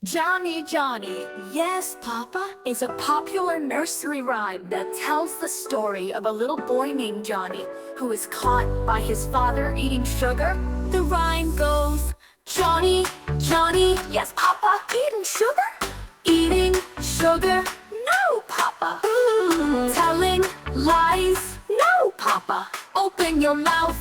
Johny Johny, yes, Papa, is a popular nursery rhyme that tells the story of a little boy named Johnny who is caught by his father eating sugar. The rhyme goes, Johnny, Johnny, yes, Papa, eating sugar? Eating sugar? No, Papa. Telling lies? No, Papa. Open your mouth